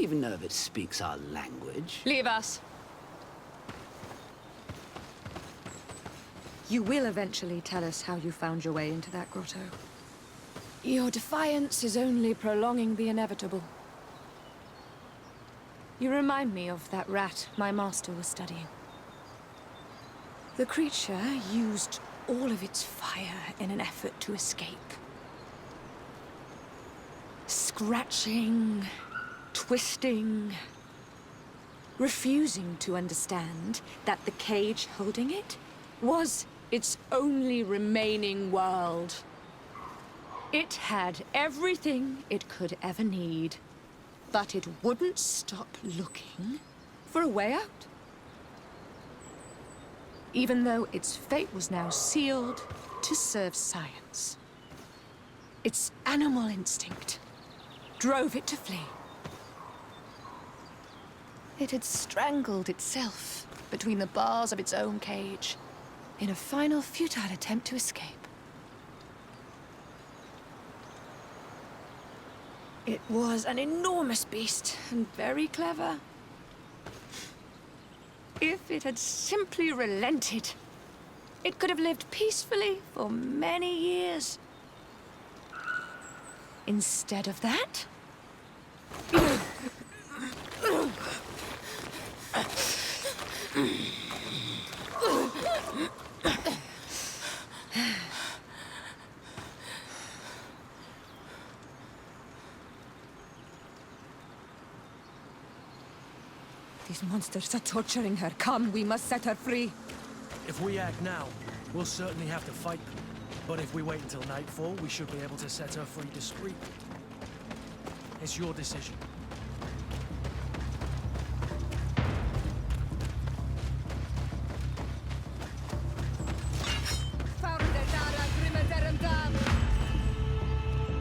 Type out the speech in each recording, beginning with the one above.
even know if it speaks our language. Leave us. You will eventually tell us how you found your way into that grotto. Your defiance is only prolonging the inevitable. You remind me of that rat my master was studying. The creature used all of its fire in an effort to escape. Scratching, twisting, refusing to understand that the cage holding it was its only remaining world. It had everything it could ever need, but it wouldn't stop looking for a way out. Even though its fate was now sealed to serve science. Its animal instinct drove it to flee. It had strangled itself between the bars of its own cage in a final futile attempt to escape. It was an enormous beast and very clever. If it had simply relented, it could have lived peacefully for many years. Instead of that, these monsters are torturing her. Come, we must set her free. If we act now, we'll certainly have to fight them. But if we wait until nightfall, we should be able to set her free discreetly. It's your decision.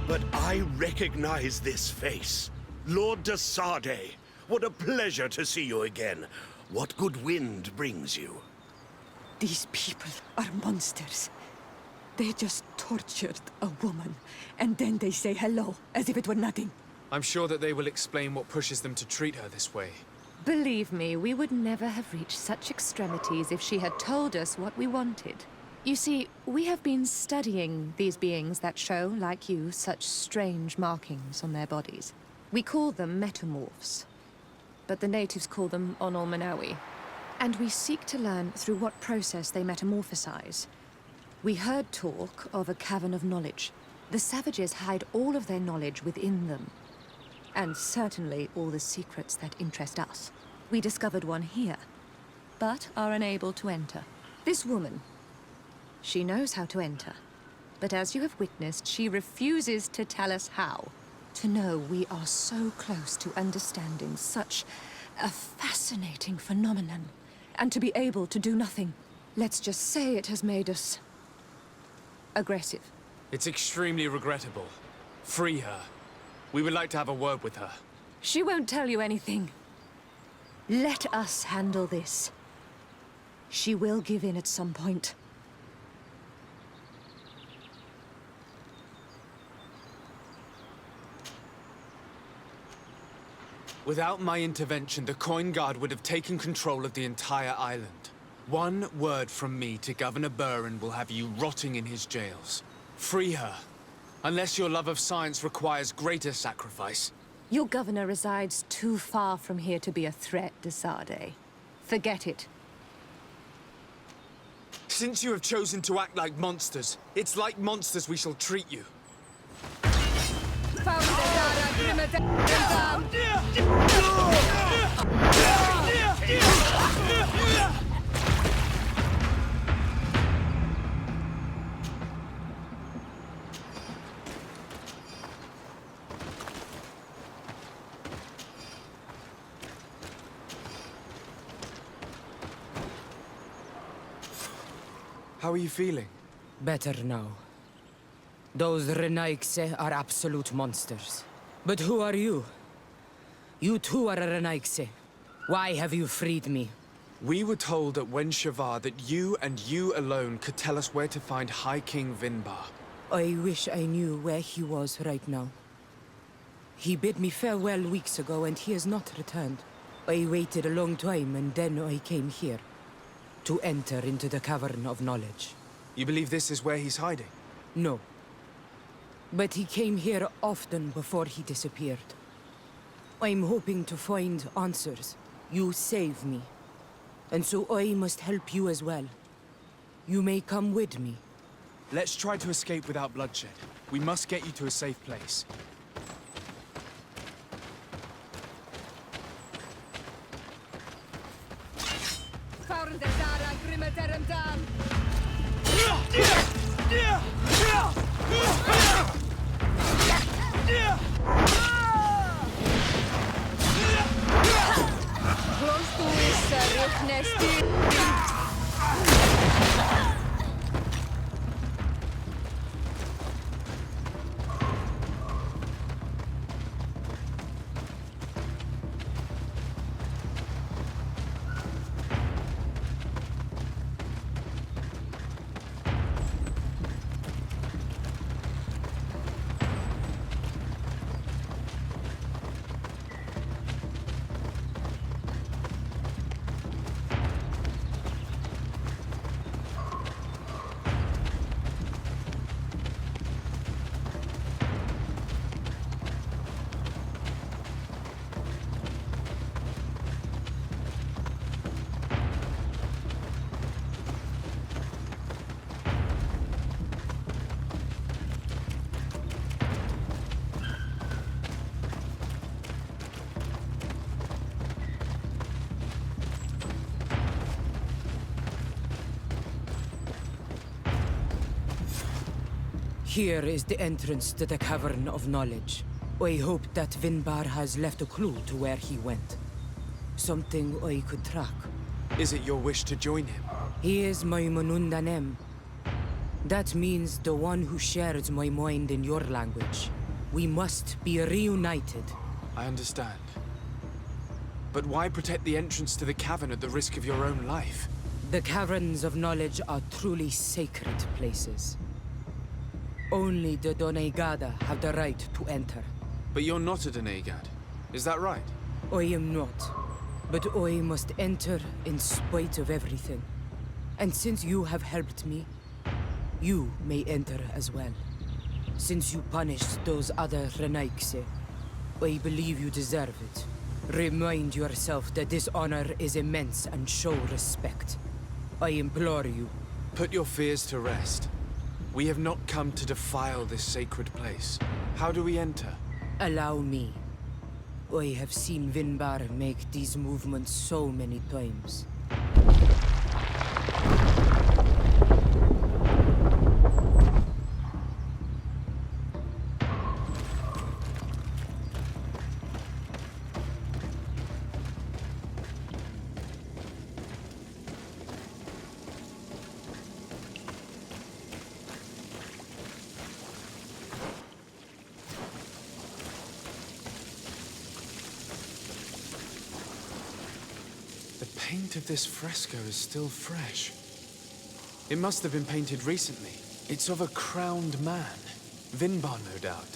But I recognize this face. Lord de Sardet. What a pleasure to see you again. What good wind brings you? These people are monsters. They just tortured a woman, and then they say hello, as if it were nothing. I'm sure that they will explain what pushes them to treat her this way. Believe me, we would never have reached such extremities if she had told us what we wanted. You see, we have been studying these beings that show, like you, such strange markings on their bodies. We call them metamorphs, but the natives call them Onol Manawi. And we seek to learn through what process they metamorphosize. We heard talk of a cavern of knowledge. The savages hide all of their knowledge within them. And certainly all the secrets that interest us. We discovered one here, but are unable to enter. This woman, she knows how to enter. But as you have witnessed, she refuses to tell us how. To know we are so close to understanding such a fascinating phenomenon, and to be able to do nothing. Let's just say it has made us aggressive. It's extremely regrettable. Free her. We would like to have a word with her. She won't tell you anything. Let us handle this. She will give in at some point. Without my intervention, the Coin Guard would have taken control of the entire island. One word from me to Governor Burin will have you rotting in his jails. Free her. Unless your love of science requires greater sacrifice. Your governor resides too far from here to be a threat, de Sardet. Forget it. Since you have chosen to act like monsters, it's like monsters we shall treat you. How are you feeling? Better now. Those Renaigse are absolute monsters. But who are you? You too are a Renaigse. Why have you freed me? We were told at Wen Shavar that you and you alone could tell us where to find High King Vinbar. I wish I knew where he was right now. He bid me farewell weeks ago, and he has not returned. I waited a long time, and then I came here. To enter into the Cavern of Knowledge. You believe this is where he's hiding? No. But he came here often before he disappeared. I'm hoping to find answers. You saved me. And so I must help you as well. You may come with me. Let's try to escape without bloodshed. We must get you to a safe place. Close to his Here is the entrance to the Cavern of Knowledge. I hope that Vinbar has left a clue to where he went. Something I could track. Is it your wish to join him? He is my Manundanem. That means the one who shares my mind in your language. We must be reunited. I understand. But why protect the entrance to the cavern at the risk of your own life? The Caverns of Knowledge are truly sacred places. Only the Doneigada have the right to enter. But you're not a Doneigad. Is that right? I am not. But I must enter in spite of everything. And since you have helped me, you may enter as well. Since you punished those other Renaigse, I believe you deserve it. Remind yourself that this honor is immense and show respect. I implore you. Put your fears to rest. We have not come to defile this sacred place. How do we enter? Allow me. I have seen Vinbar make these movements so many times. The paint of this fresco is still fresh. It must have been painted recently. It's of a crowned man. Vinbar, no doubt.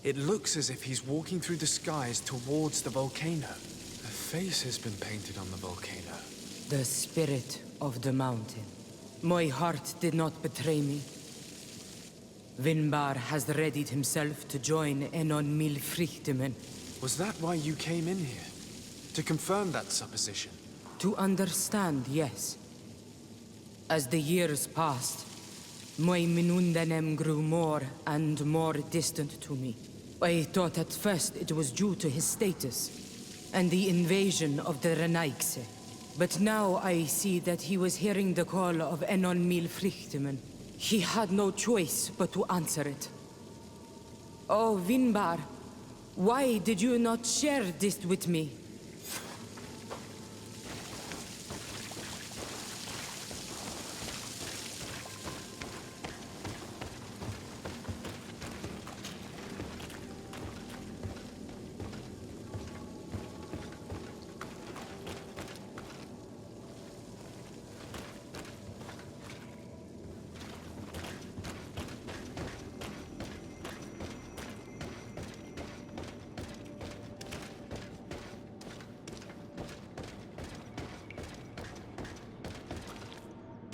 It looks as if he's walking through the skies towards the volcano. A face has been painted on the volcano. The spirit of the mountain. My heart did not betray me. Vinbar has readied himself to join Enon Milfrichtemen. Was that why you came in here? To confirm that supposition? To understand, yes. As the years passed, my Minundanem grew more and more distant to me. I thought at first it was due to his status and the invasion of the Renaigse. But now I see that he was hearing the call of Enon Milfrichtemen. He had no choice but to answer it. Oh, Vinbar, why did you not share this with me?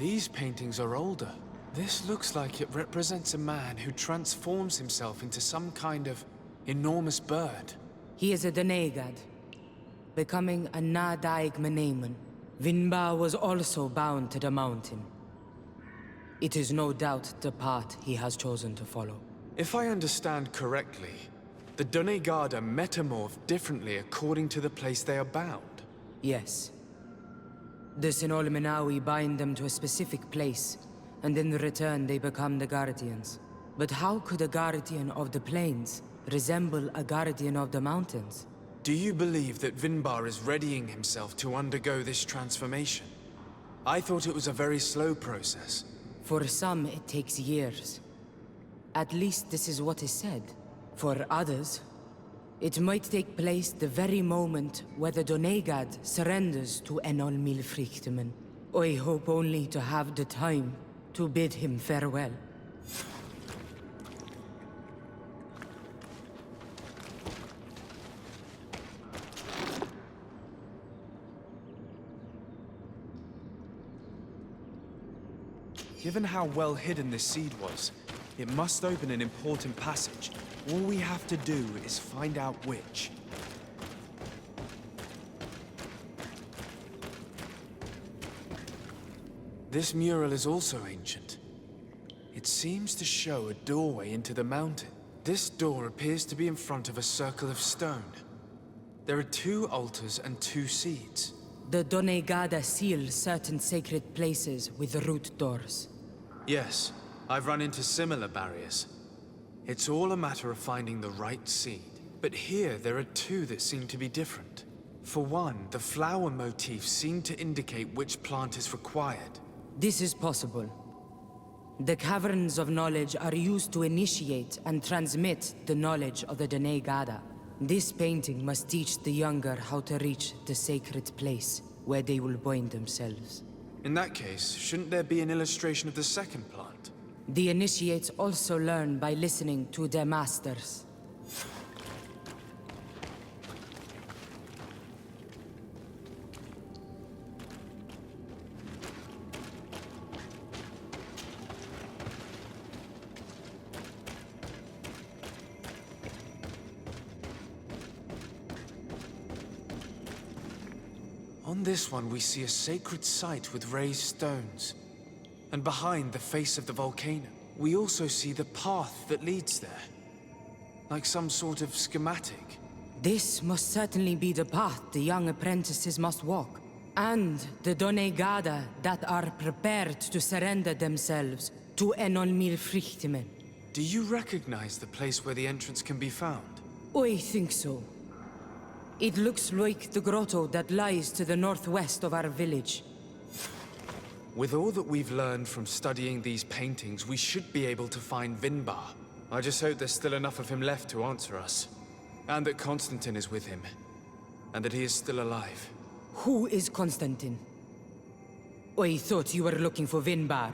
These paintings are older. This looks like it represents a man who transforms himself into some kind of enormous bird. He is a Denegad, becoming a Nadaig Meneman. Vinbar was also bound to the mountain. It is no doubt the path he has chosen to follow. If I understand correctly, the Donegada metamorph differently according to the place they are bound. Yes. The Sinol Menawi bind them to a specific place, and in return they become the Guardians. But how could a Guardian of the Plains resemble a Guardian of the Mountains? Do you believe that Vinbar is readying himself to undergo this transformation? I thought it was a very slow process. For some, it takes years. At least this is what is said. For others, it might take place the very moment where the Donegad surrenders to Enol Milfrichtemen. I hope only to have the time to bid him farewell. Given how well hidden this seed was, it must open an important passage. All we have to do is find out which. This mural is also ancient. It seems to show a doorway into the mountain. This door appears to be in front of a circle of stone. There are 2 altars and 2 seeds. The Donegada seal certain sacred places with root doors. Yes, I've run into similar barriers. It's all a matter of finding the right seed. But here there are 2 that seem to be different. For one, the flower motifs seem to indicate which plant is required. This is possible. The Caverns of Knowledge are used to initiate and transmit the knowledge of the Donegada. This painting must teach the younger how to reach the sacred place, where they will bind themselves. In that case, shouldn't there be an illustration of the second plant? The initiates also learn by listening to their masters. On this one, we see a sacred site with raised stones. And behind the face of the volcano, we also see the path that leads there. Like some sort of schematic. This must certainly be the path the young apprentices must walk. And the Donegada that are prepared to surrender themselves to Enol Milfrichtemen. Do you recognize the place where the entrance can be found? I think so. It looks like the grotto that lies to the northwest of our village. With all that we've learned from studying these paintings, we should be able to find Vinbar. I just hope there's still enough of him left to answer us. And that Constantine is with him. And that he is still alive. Who is Constantine? I thought you were looking for Vinbar.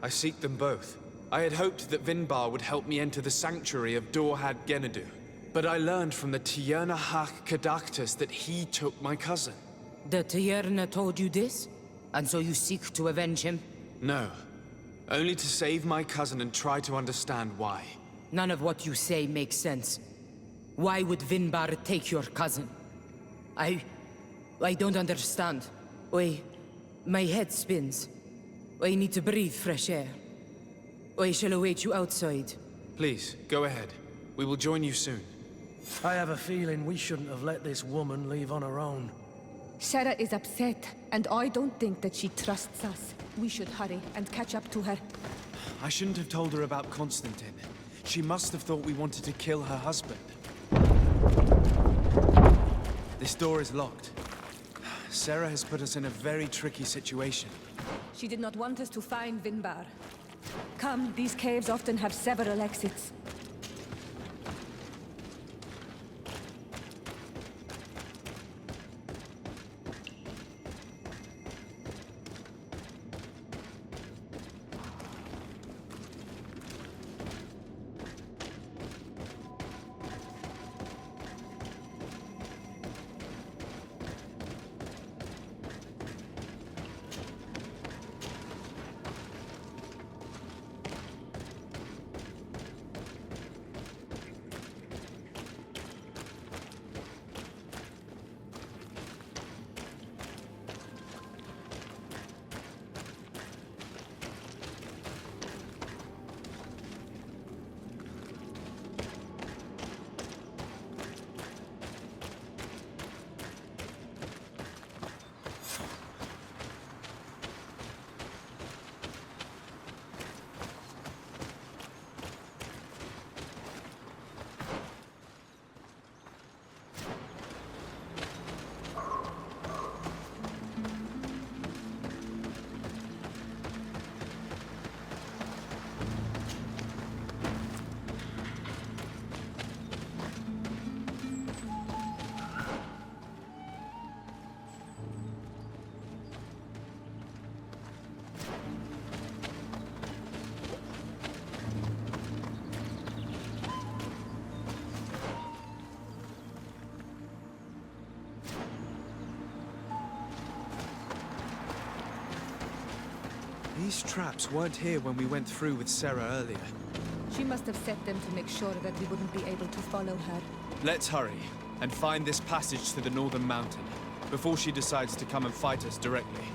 I seek them both. I had hoped that Vinbar would help me enter the sanctuary of Dorhad Genadu. But I learned from the Tierna Hak Kadaktus that he took my cousin. The Tierna told you this? And so you seek to avenge him? No. Only to save my cousin and try to understand why. None of what you say makes sense. Why would Vinbar take your cousin? I don't understand. My head spins. I need to breathe fresh air. I shall await you outside. Please, go ahead. We will join you soon. I have a feeling we shouldn't have let this woman leave on her own. Sarah is upset, and I don't think that she trusts us. We should hurry and catch up to her. I shouldn't have told her about Constantine. She must have thought we wanted to kill her husband. This door is locked. Sarah has put us in a very tricky situation. She did not want us to find Vinbar. Come, these caves often have several exits. These traps weren't here when we went through with Sarah earlier. She must have set them to make sure that we wouldn't be able to follow her. Let's hurry and find this passage to the northern mountain before she decides to come and fight us directly.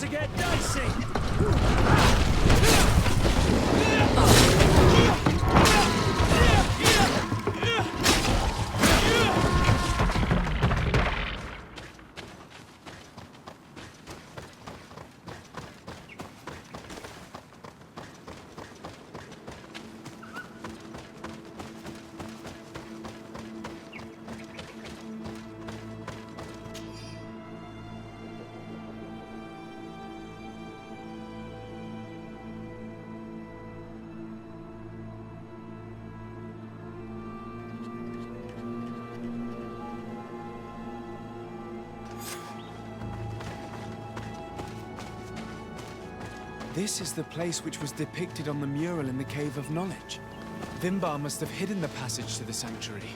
To get dicey! This is the place which was depicted on the mural in the Cave of Knowledge. Vimbar must have hidden the passage to the sanctuary.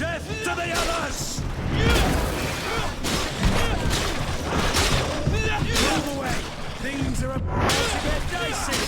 Death to the others! Move away! Things are about to get dicey!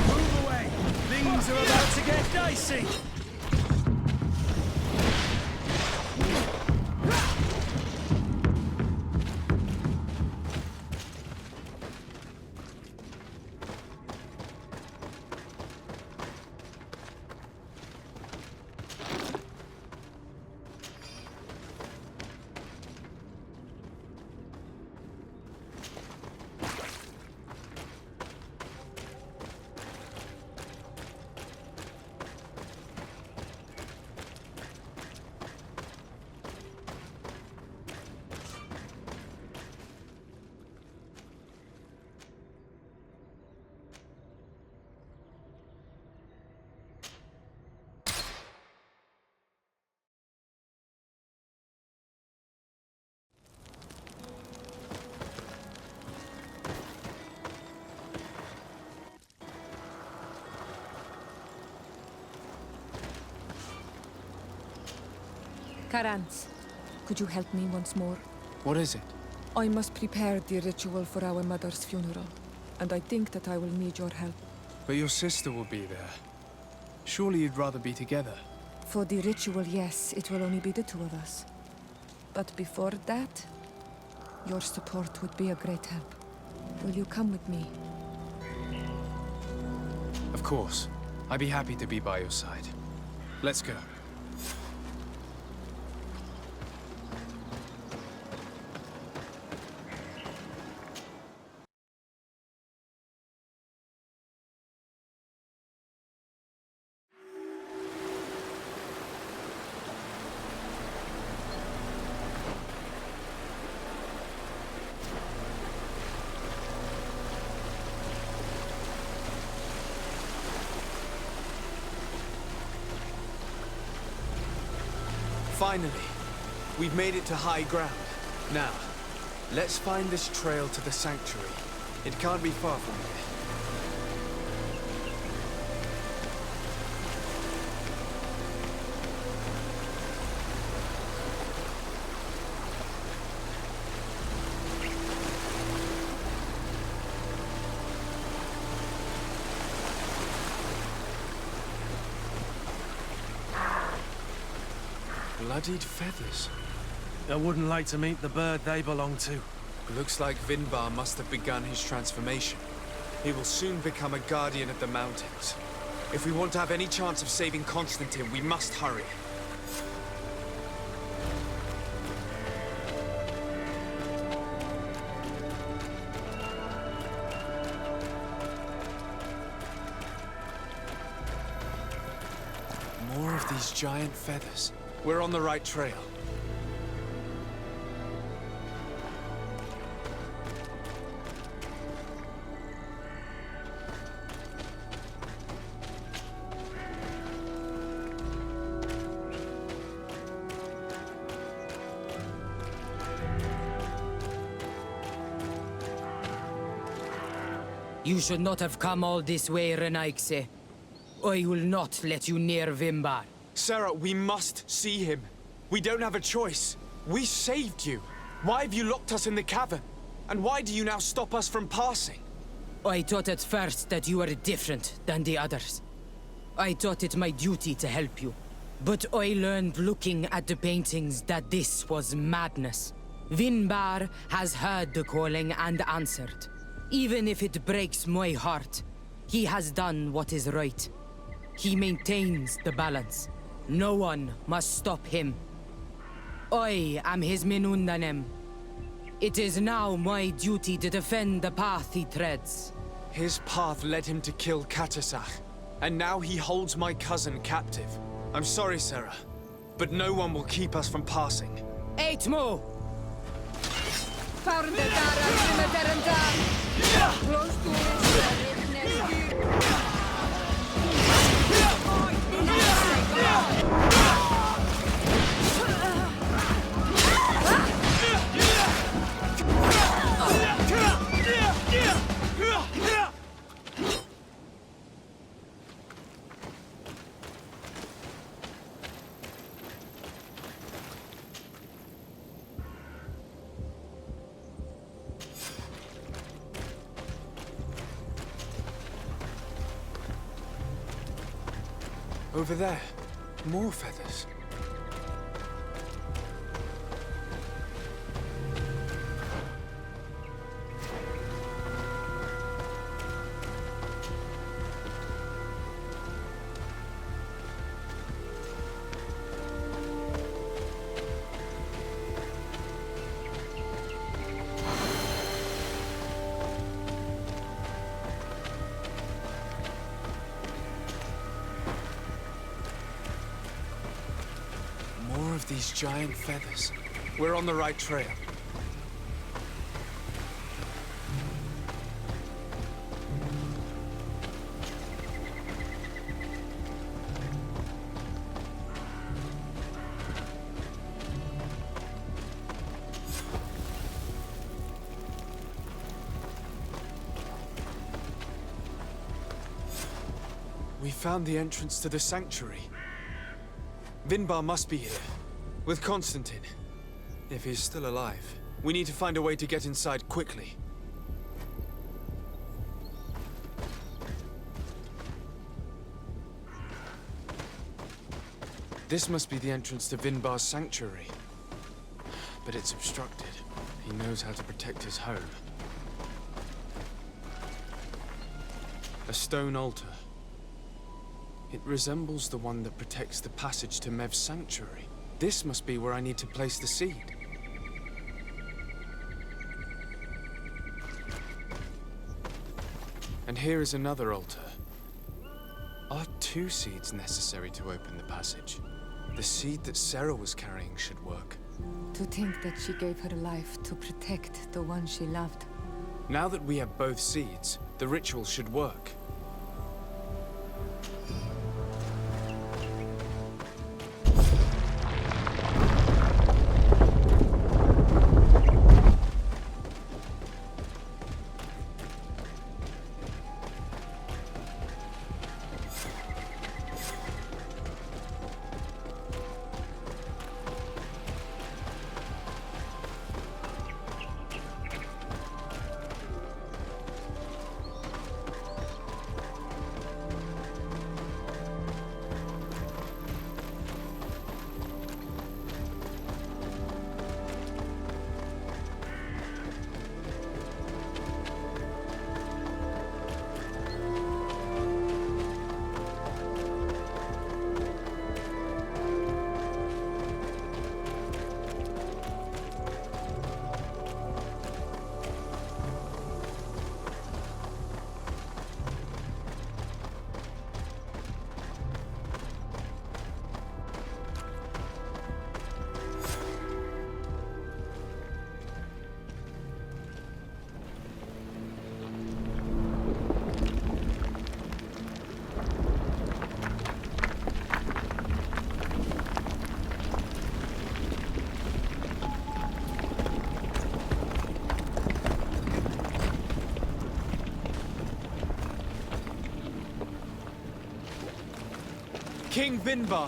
Move away! Things are about to get dicey! Karans, could you help me once more? What is it? I must prepare the ritual for our mother's funeral, and I think that I will need your help. But your sister will be there. Surely you'd rather be together. For the ritual, yes, it will only be the two of us. But before that, your support would be a great help. Will you come with me? Of course. I'd be happy to be by your side. Let's go. Finally, we've made it to high ground. Now, let's find this trail to the sanctuary. It can't be far from here. Bloodied feathers. I wouldn't like to meet the bird they belong to. Looks like Vinbar must have begun his transformation. He will soon become a guardian of the mountains. If we want to have any chance of saving Constantine, we must hurry. More of these giant feathers. We're on the right trail. You should not have come all this way, Renaigse. I will not let you near Vimbar. Sarah, we must see him. We don't have a choice. We saved you. Why have you locked us in the cavern? And why do you now stop us from passing? I thought at first that you were different than the others. I thought it my duty to help you. But I learned looking at the paintings that this was madness. Vinbar has heard the calling and answered. Even if it breaks my heart, he has done what is right. He maintains the balance. No one must stop him. I am his Minundanem. It is now my duty to defend the path he treads. His path led him to kill Katasach, and now he holds my cousin captive. I'm sorry, Sarah, but no one will keep us from passing. Eitmo! Over there, more feathers. More of these giant feathers. We're on the right trail. We found the entrance to the sanctuary. Vinbar must be here, with Constantine. If he's still alive, we need to find a way to get inside quickly. This must be the entrance to Vinbar's sanctuary. But it's obstructed. He knows how to protect his home. A stone altar. It resembles the one that protects the passage to Mev's sanctuary. This must be where I need to place the seed. And here is another altar. Are 2 seeds necessary to open the passage? The seed that Sarah was carrying should work. To think that she gave her life to protect the one she loved. Now that we have both seeds, the ritual should work. King Vinbar.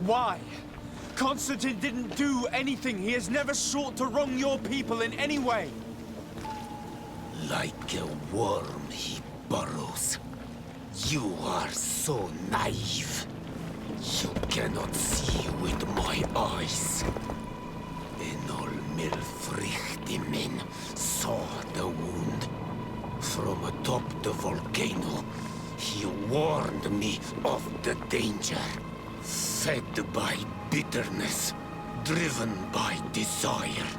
Why? Constantine didn't do anything. He has never sought to wrong your people in any way. Like a worm he burrows. You are so naive. You cannot see with my eyes. Enol Milfrichtimin saw the wound. From atop the volcano, he warned me of the danger. Fed by bitterness, driven by desire,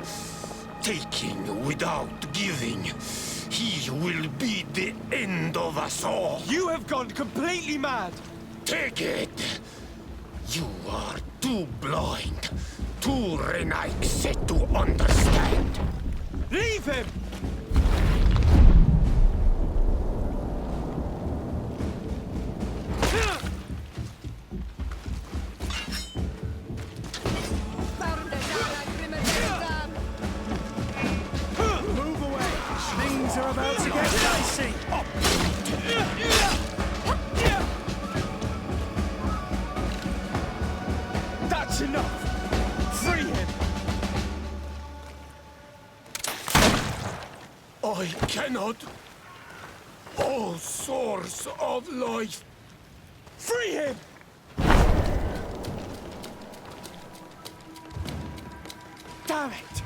taking without giving, he will be the end of us all. You have gone completely mad! Take it! You are too blind, too renaiset to understand. Leave him! Move away! Things are about to get dicey! That's enough! Free him! I cannot. O source of life! Free him! Damn it!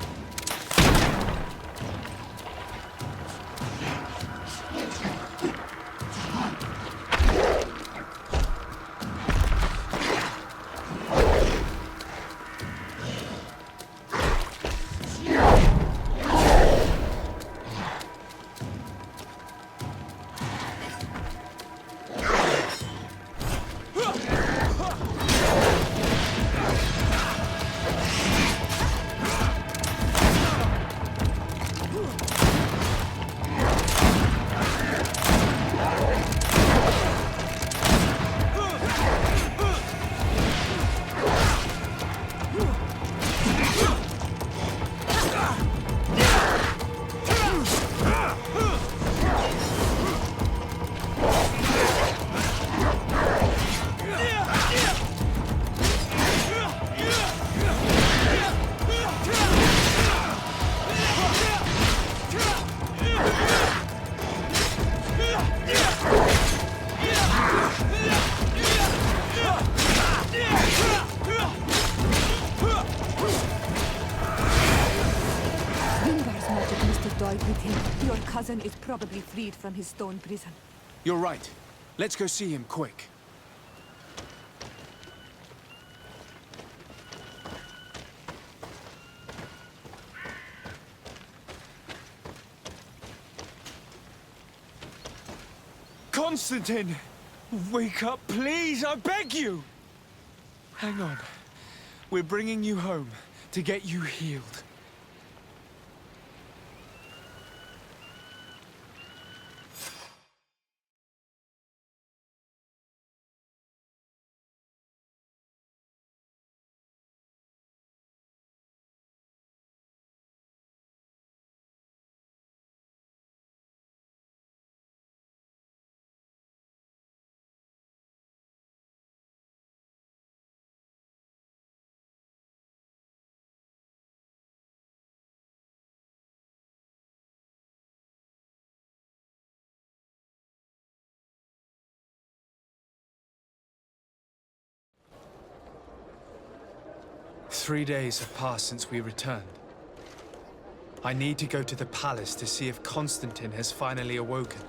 Vingar's magic must have died with him. Your cousin is probably freed from his stone prison. You're right. Let's go see him quick. Constantine! Wake up, please! I beg you! Hang on. We're bringing you home to get you healed. Three days have passed since we returned. I need to go to the palace to see if Constantine has finally awoken.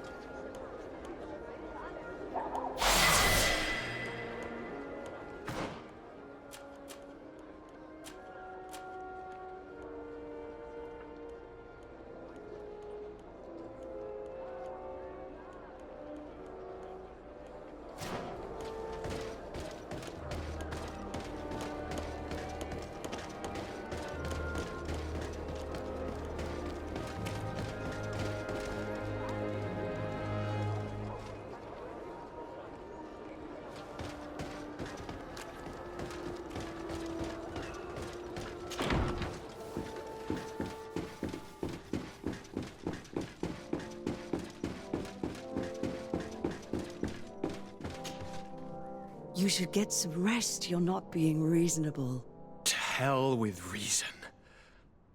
You should get some rest. You're not being reasonable. To hell with reason.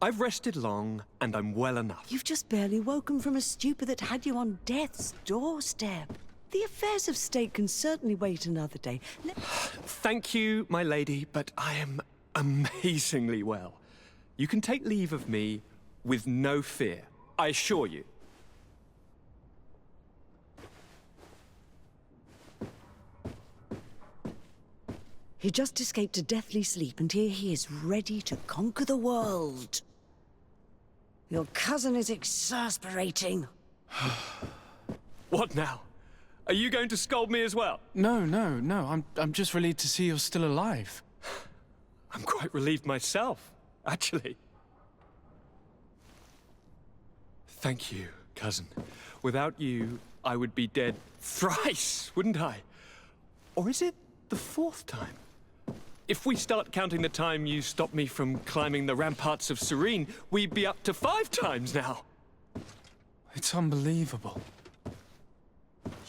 I've rested long, and I'm well enough. You've just barely woken from a stupor that had you on death's doorstep. The affairs of state can certainly wait another day. Thank you, my lady, but I am amazingly well. You can take leave of me with no fear, I assure you. He just escaped a deathly sleep, and here he is ready to conquer the world. Your cousin is exasperating. What now? Are you going to scold me as well? No. I'm just relieved to see you're still alive. I'm quite relieved myself, actually. Thank you, cousin. Without you, I would be dead thrice, wouldn't I? Or is it the fourth time? If we start counting the time you stopped me from climbing the ramparts of Serene, we'd be up to 5 times now. It's unbelievable.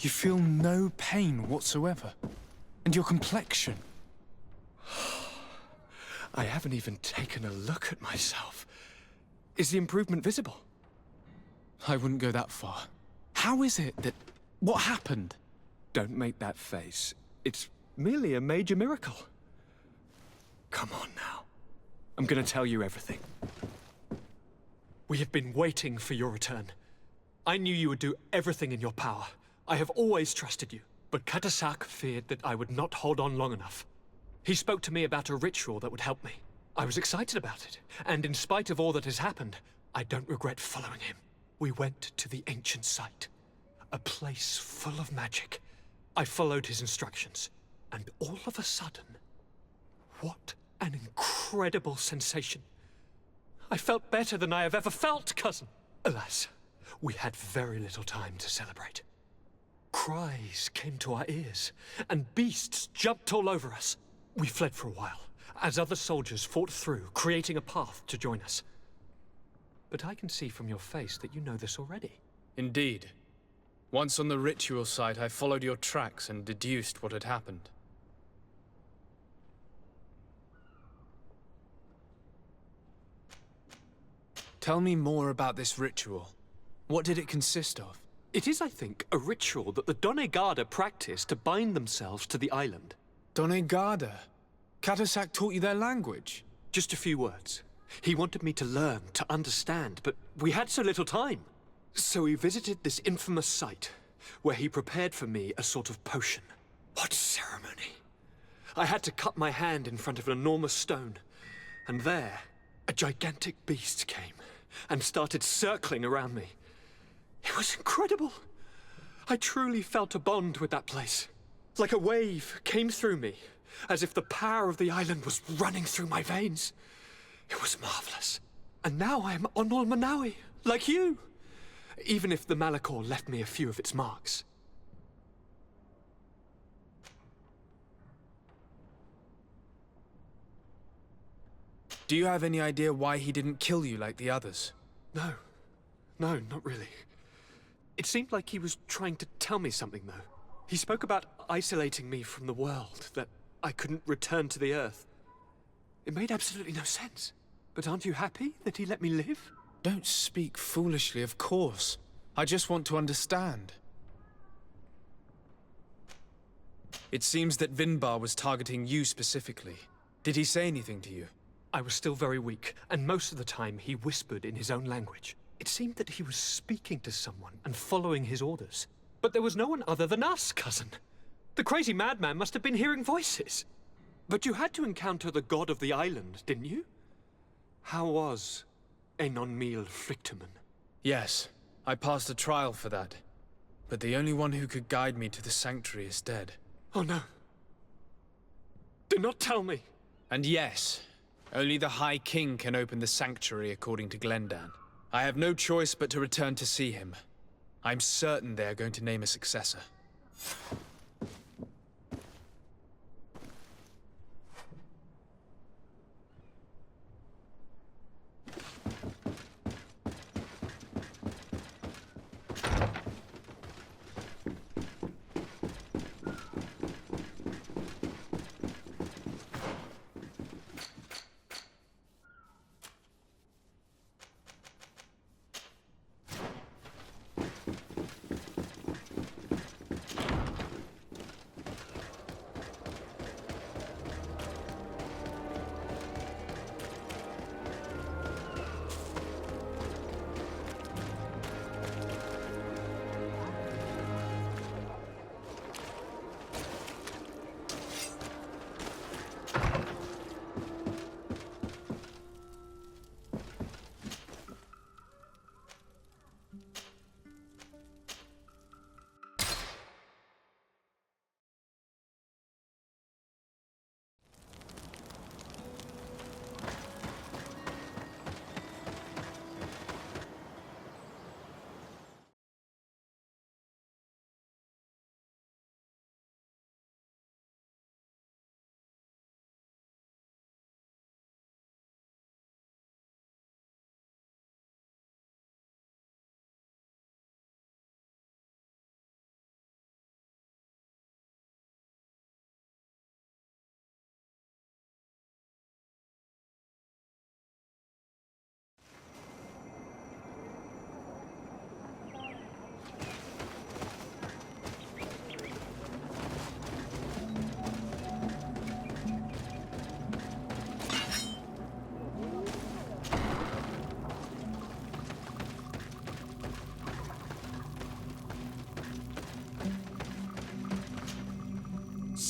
You feel no pain whatsoever. And your complexion. I haven't even taken a look at myself. Is the improvement visible? I wouldn't go that far. How is it that... What happened? Don't make that face. It's merely a major miracle. Come on now. I'm gonna tell you everything. We have been waiting for your return. I knew you would do everything in your power. I have always trusted you, but Katasak feared that I would not hold on long enough. He spoke to me about a ritual that would help me. I was excited about it, and in spite of all that has happened, I don't regret following him. We went to the ancient site, a place full of magic. I followed his instructions, and all of a sudden, what an incredible sensation. I felt better than I have ever felt, cousin. Alas, we had very little time to celebrate. Cries came to our ears, and beasts jumped all over us. We fled for a while, as other soldiers fought through, creating a path to join us. But I can see from your face that you know this already. Indeed. Once on the ritual site, I followed your tracks and deduced what had happened. Tell me more about this ritual. What did it consist of? It is, I think, a ritual that the Donegada practice to bind themselves to the island. Donegada? Katasak taught you their language? Just a few words. He wanted me to learn, to understand, but we had so little time. So we visited this infamous site, where he prepared for me a sort of potion. What ceremony! I had to cut my hand in front of an enormous stone, and there, a gigantic beast came and started circling around me. It was incredible. I truly felt a bond with that place. Like a wave came through me, as if the power of the island was running through my veins. It was marvelous. And now I am Onol Manawi, like you. Even if the Malachor left me a few of its marks. Do you have any idea why he didn't kill you like the others? No, not really. It seemed like he was trying to tell me something, though. He spoke about isolating me from the world, that I couldn't return to the Earth. It made absolutely no sense. But aren't you happy that he let me live? Don't speak foolishly, of course. I just want to understand. It seems that Vinbar was targeting you specifically. Did he say anything to you? I was still very weak, and most of the time he whispered in his own language. It seemed that he was speaking to someone and following his orders. But there was no one other than us, cousin. The crazy madman must have been hearing voices. But you had to encounter the god of the island, didn't you? How was Enonmil Frictumen? Yes, I passed a trial for that. But the only one who could guide me to the sanctuary is dead. Oh no. Do not tell me. And yes, only the High King can open the sanctuary according to Glendan. I have no choice but to return to see him. I'm certain they are going to name a successor.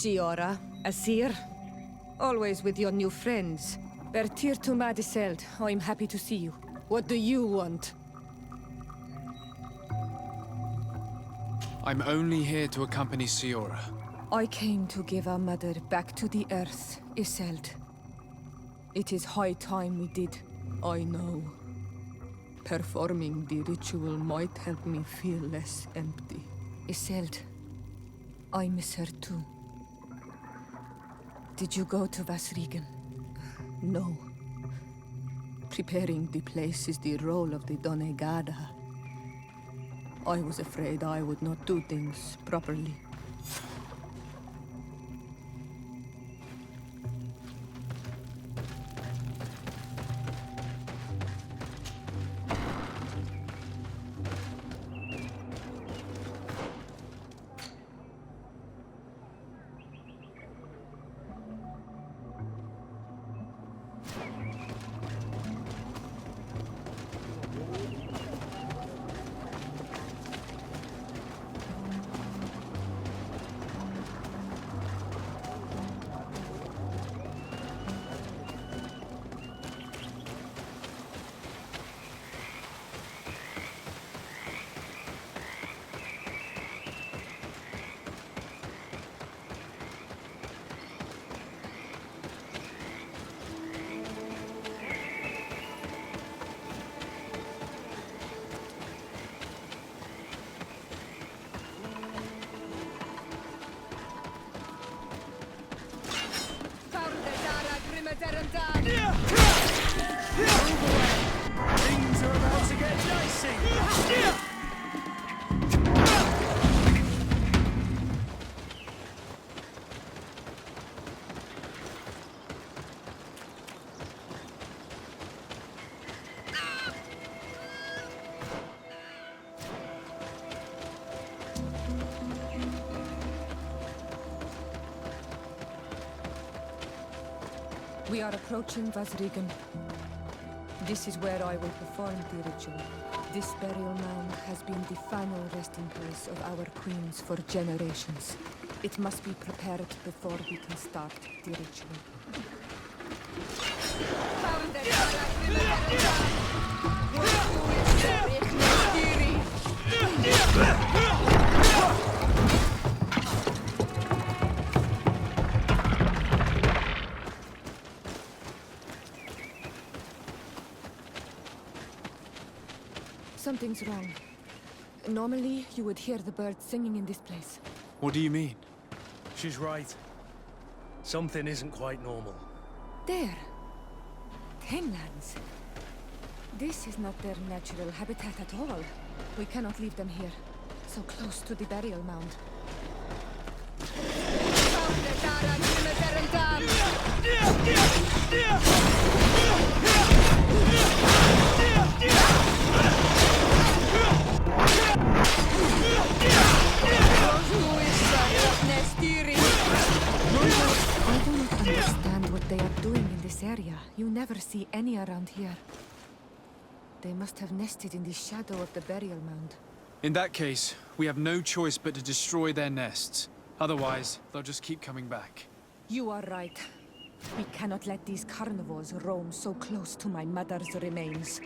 Siora, Asir. Always with your new friends. Bertir to Madiseld, I'm happy to see you. What do you want? I'm only here to accompany Siora. I came to give our mother back to the earth, Iseld. It is high time we did, I know. Performing the ritual might help me feel less empty. Iseld, I miss her too. Did you go to Vasrigan? No. Preparing the place is the role of the Donegada. I was afraid I would not do things properly. Things are about to get dicey! We are approaching Vasrigan. This is where I will perform the ritual. This burial mound has been the final resting place of our queens for generations. It must be prepared before we can start the ritual. Something's wrong. Normally, you would hear the birds singing in this place. What do you mean? She's right. Something isn't quite normal. There. Tenlands. This is not their natural habitat at all. We cannot leave them here, so close to the burial mound. I do not understand what they are doing in this area. You never see any around here. They must have nested in the shadow of the burial mound. In that case, we have no choice but to destroy their nests. Otherwise, they'll just keep coming back. You are right. We cannot let these carnivores roam so close to my mother's remains.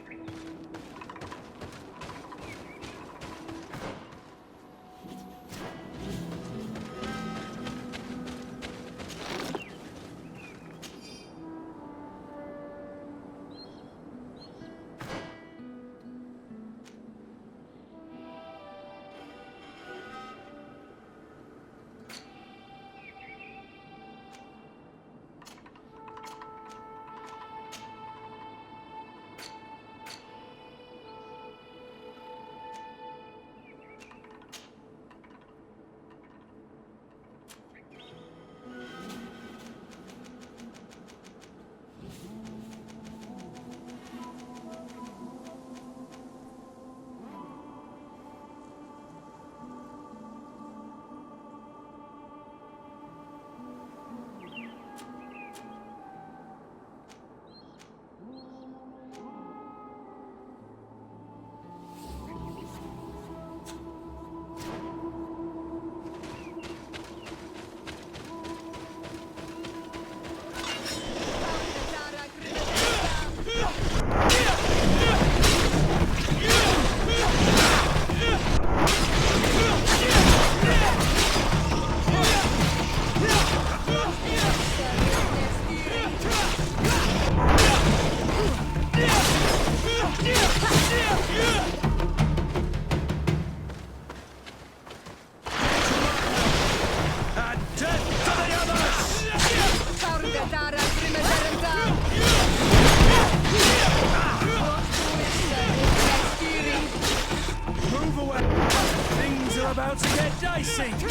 see.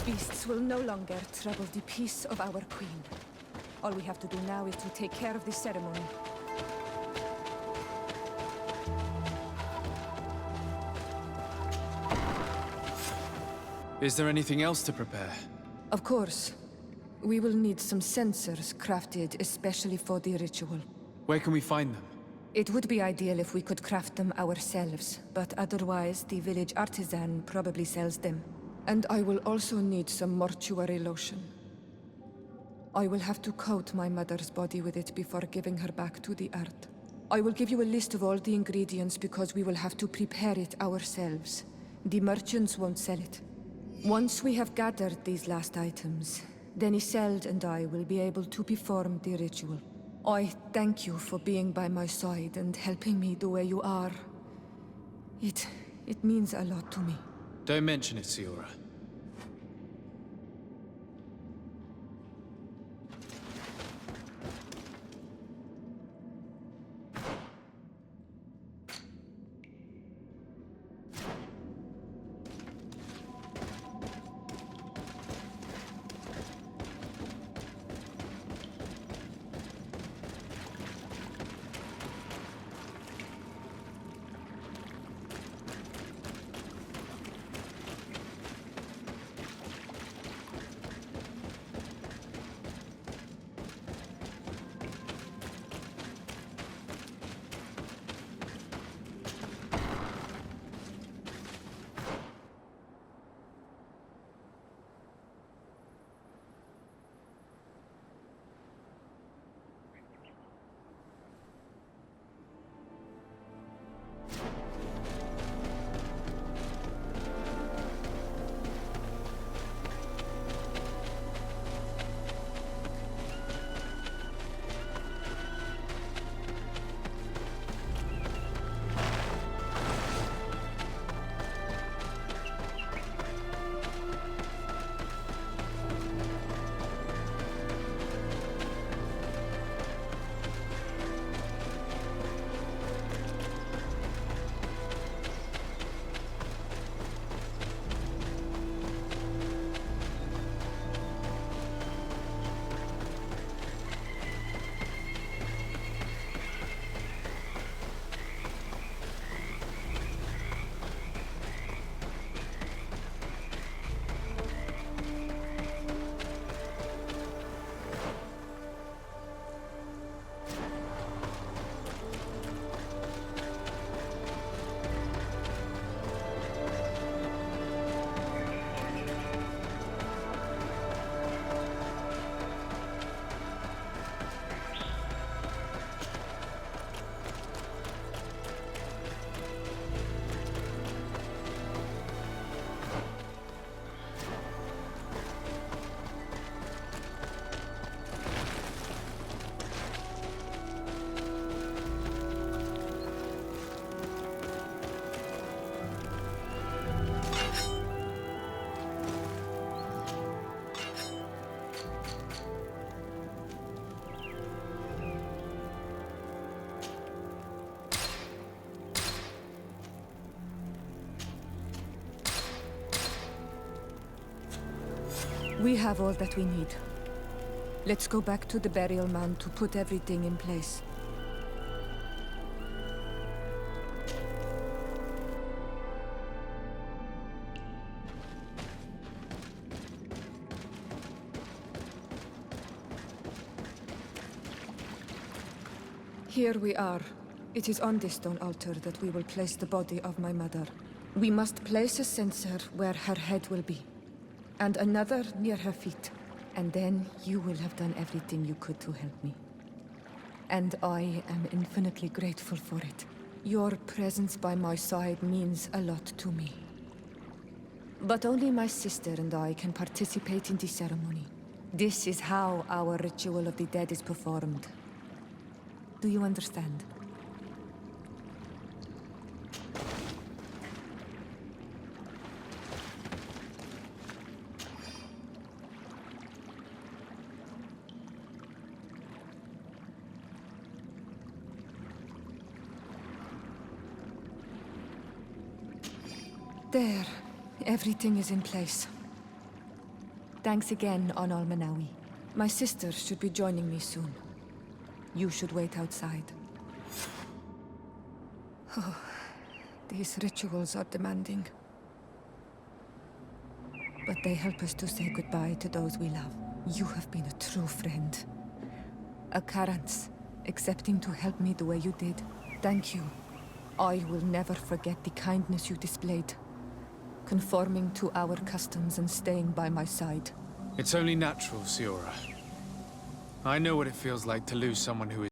Beasts will no longer trouble the peace of our queen. All we have to do now is to take care of the ceremony. Is there anything else to prepare? Of course. We will need some sensors crafted especially for the ritual. Where can we find them? It would be ideal if we could craft them ourselves, but otherwise the village artisan probably sells them. And I will also need some mortuary lotion. I will have to coat my mother's body with it before giving her back to the earth. I will give you a list of all the ingredients because we will have to prepare it ourselves. The merchants won't sell it. Once we have gathered these last items, then Isolde and I will be able to perform the ritual. I thank you for being by my side and helping me the way you are. It means a lot to me. Don't mention it, Siora. We have all that we need. Let's go back to the burial mound to put everything in place. Here we are. It is on this stone altar that we will place the body of my mother. We must place a censer where her head will be, and another near her feet. And then you will have done everything you could to help me. And I am infinitely grateful for it. Your presence by my side means a lot to me. But only my sister and I can participate in the ceremony. This is how our ritual of the dead is performed. Do you understand? There. Everything is in place. Thanks again, Onal Manawi. My sister should be joining me soon. You should wait outside. Oh, these rituals are demanding. But they help us to say goodbye to those we love. You have been a true friend. A Karans, accepting to help me the way you did. Thank you. I will never forget the kindness you displayed. Conforming to our customs and staying by my side. It's only natural, Siora. I know what it feels like to lose someone who is